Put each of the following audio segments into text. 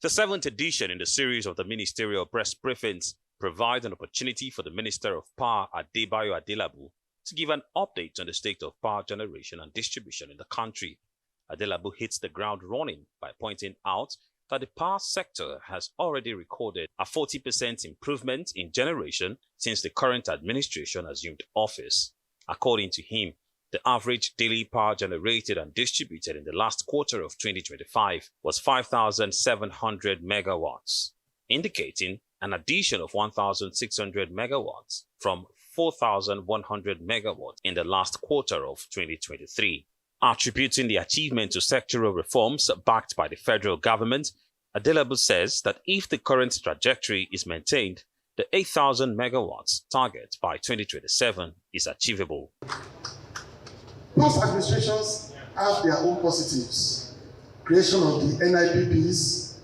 The seventh edition in the series of the ministerial press briefings provides an opportunity for the Minister of Power, Adebayo Adelabu, to give an update on the state of power generation and distribution in the country. Adelabu hits the ground running by pointing out that the power sector has already recorded a 40% improvement in generation since the current administration assumed office. According to him, the average daily power generated and distributed in the last quarter of 2025 was 5,700 megawatts, indicating an addition of 1,600 megawatts from 4,100 megawatts in the last quarter of 2023. Attributing the achievement to sectoral reforms backed by the federal government, Adelabu says that if the current trajectory is maintained, the 8,000 megawatts target by 2027 is achievable. Past administrations have their own positives. Creation of the NIPPs,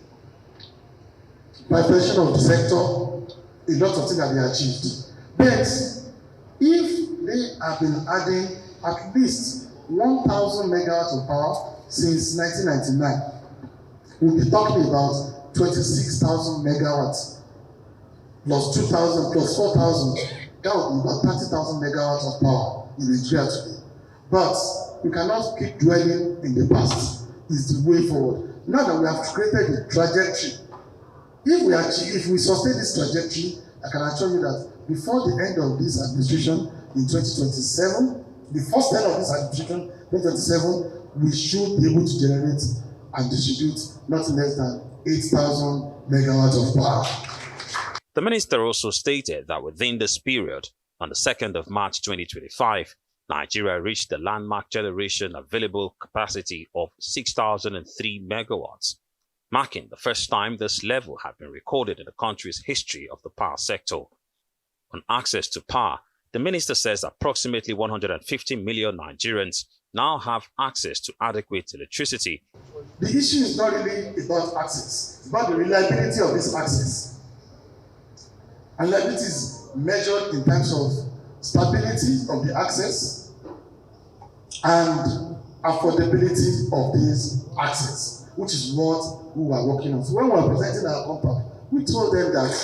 preparation of the sector, a lot of things that they achieved. But if they have been adding at least 1,000 megawatts of power since 1999, we'll be talking about 26,000 megawatts plus 2,000 plus 4,000. That would be about 30,000 megawatts of power in Nigeria today. But we cannot keep dwelling in the past. It's the way forward. Now that we have created a trajectory, if we sustain this trajectory, I can assure you that before the end of this administration in 2027, the first end of this administration, 2027, we should be able to generate and distribute not less than 8,000 megawatts of power. The minister also stated that within this period, on the 2nd of March 2025, Nigeria reached the landmark generation available capacity of 6,003 megawatts, marking the first time this level had been recorded in the country's history of the power sector. On access to power, the minister says approximately 150 million Nigerians now have access to adequate electricity. The issue is not really about access, it's about the reliability of this access. And reliability is measured in terms of stability of the access and affordability of this access, which is what we are working on. So when we are presenting our compact, we told them that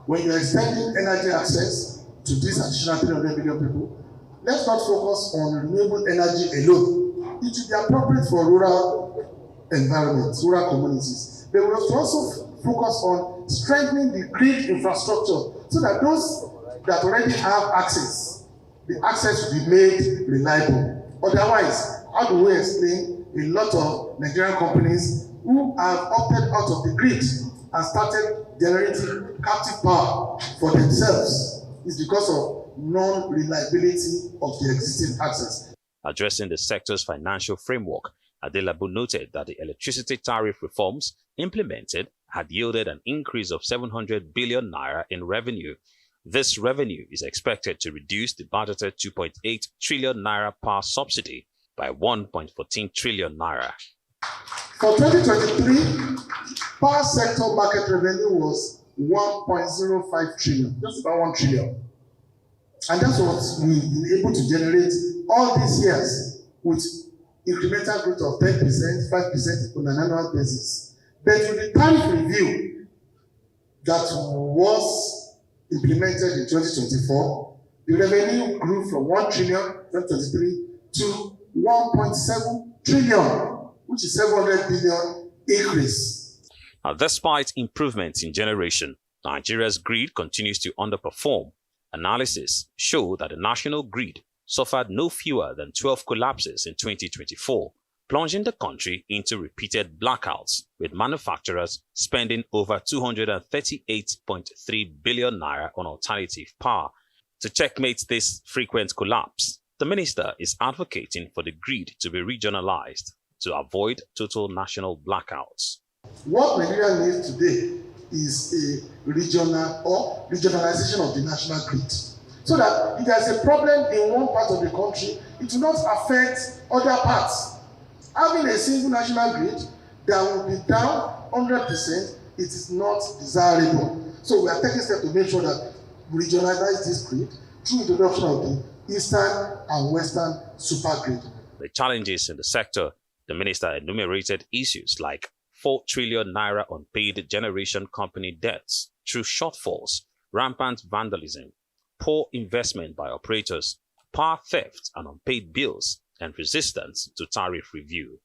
when you are extending energy access to this additional 300 million people, let's not focus on renewable energy alone. It should be appropriate for rural environments, rural communities. They will also focus on strengthening the grid infrastructure so that those that already have access, the access will be made reliable. Otherwise, how do we explain a lot of Nigerian companies who have opted out of the grid and started generating captive power for themselves? It's because of non-reliability of the existing access. Addressing the sector's financial framework, Adelabu noted that the electricity tariff reforms implemented had yielded an increase of 700 billion naira in revenue. This revenue is expected to reduce the budgeted 2.8 trillion naira power subsidy by 1.14 trillion naira. For 2023, power sector market revenue was 1.05 trillion, just about 1 trillion. And that's what we've been able to generate all these years with incremental growth of 10%, 5% on an annual basis. But with the tariff review that was implemented in 2024, the revenue grew from 1 trillion in 2023 to 1.7 trillion, which is 700 billion increase. Now, despite improvements in generation, Nigeria's grid continues to underperform. Analysis show that the national grid suffered no fewer than 12 collapses in 2024, plunging the country into repeated blackouts, with manufacturers spending over 238.3 billion naira on alternative power. To checkmate this frequent collapse, the minister is advocating for the grid to be regionalized to avoid total national blackouts. What Nigeria needs today is a regional or regionalization of the national grid, so that if there's a problem in one part of the country, it will not affect other parts. Having a single national grid that will be down 100%, it is not desirable. So we are taking steps to make sure that we regionalize this grid through introduction of the Eastern and Western super grid. The challenges in the sector, the minister enumerated issues like 4 trillion naira unpaid generation company debts through shortfalls, rampant vandalism, poor investment by operators, power theft and unpaid bills, and resistance to tariff review.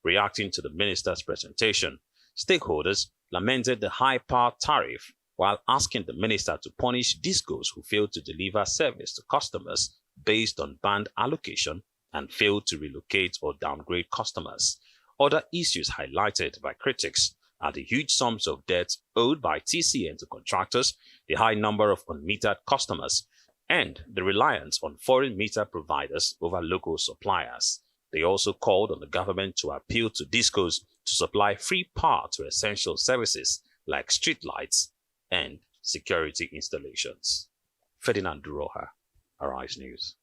Reacting to the minister's presentation, stakeholders lamented the high power tariff while asking the minister to punish discos who failed to deliver service to customers based on band allocation and failed to relocate or downgrade customers. Other issues highlighted by critics are the huge sums of debt owed by TCN to contractors, the high number of unmetered customers, and the reliance on foreign meter providers over local suppliers. They also called on the government to appeal to discos to supply free power to essential services like street lights and security installations. Ferdinand Duroja, Arise News.